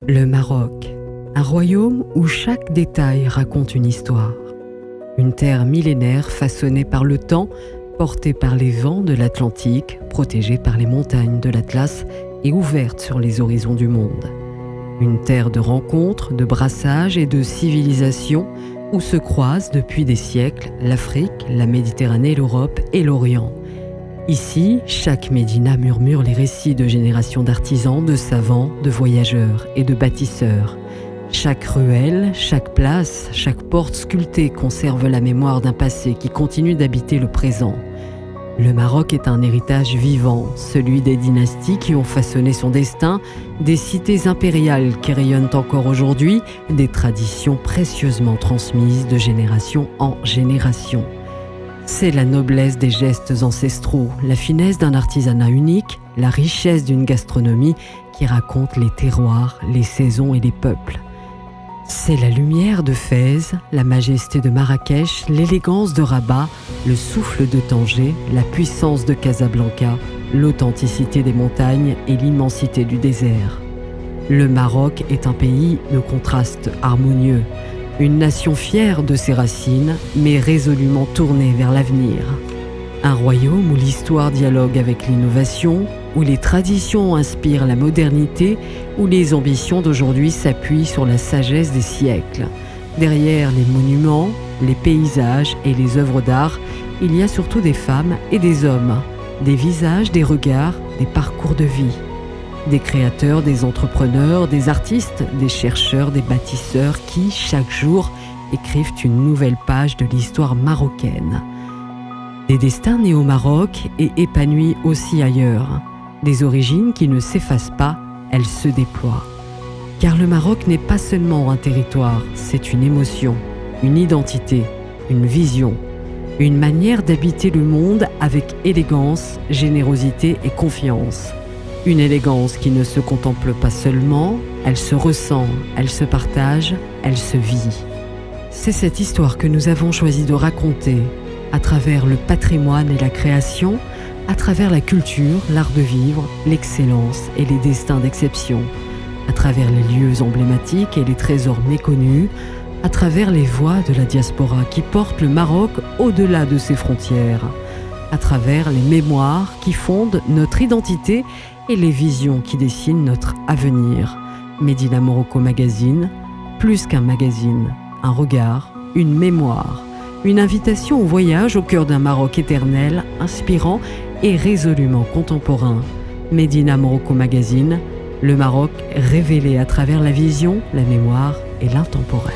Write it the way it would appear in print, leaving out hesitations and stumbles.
Le Maroc, un royaume où chaque détail raconte une histoire. Une terre millénaire façonnée par le temps, portée par les vents de l'Atlantique, protégée par les montagnes de l'Atlas et ouverte sur les horizons du monde. Une terre de rencontres, de brassages et de civilisations où se croisent depuis des siècles l'Afrique, la Méditerranée, l'Europe et l'Orient. Ici, chaque médina murmure les récits de générations d'artisans, de savants, de voyageurs et de bâtisseurs. Chaque ruelle, chaque place, chaque porte sculptée conserve la mémoire d'un passé qui continue d'habiter le présent. Le Maroc est un héritage vivant, celui des dynasties qui ont façonné son destin, des cités impériales qui rayonnent encore aujourd'hui, des traditions précieusement transmises de génération en génération. C'est la noblesse des gestes ancestraux, la finesse d'un artisanat unique, la richesse d'une gastronomie qui raconte les terroirs, les saisons et les peuples. C'est la lumière de Fès, la majesté de Marrakech, l'élégance de Rabat, le souffle de Tanger, la puissance de Casablanca, l'authenticité des montagnes et l'immensité du désert. Le Maroc est un pays de contrastes harmonieux, une nation fière de ses racines, mais résolument tournée vers l'avenir. Un royaume où l'histoire dialogue avec l'innovation, où les traditions inspirent la modernité, où les ambitions d'aujourd'hui s'appuient sur la sagesse des siècles. Derrière les monuments, les paysages et les œuvres d'art, il y a surtout des femmes et des hommes, des visages, des regards, des parcours de vie. Des créateurs, des entrepreneurs, des artistes, des chercheurs, des bâtisseurs qui, chaque jour, écrivent une nouvelle page de l'histoire marocaine. Des destins nés au Maroc et épanouis aussi ailleurs. Des origines qui ne s'effacent pas, elles se déploient. Car le Maroc n'est pas seulement un territoire, c'est une émotion, une identité, une vision, une manière d'habiter le monde avec élégance, générosité et confiance. Une élégance qui ne se contemple pas seulement, elle se ressent, elle se partage, elle se vit. C'est cette histoire que nous avons choisi de raconter à travers le patrimoine et la création, à travers la culture, l'art de vivre, l'excellence et les destins d'exception, à travers les lieux emblématiques et les trésors méconnus, à travers les voix de la diaspora qui portent le Maroc au-delà de ses frontières, à travers les mémoires qui fondent notre identité et les visions qui dessinent notre avenir. Medina Morocco Magazine, plus qu'un magazine, un regard, une mémoire, une invitation au voyage au cœur d'un Maroc éternel, inspirant et résolument contemporain. Medina Morocco Magazine, le Maroc révélé à travers la vision, la mémoire et l'intemporel.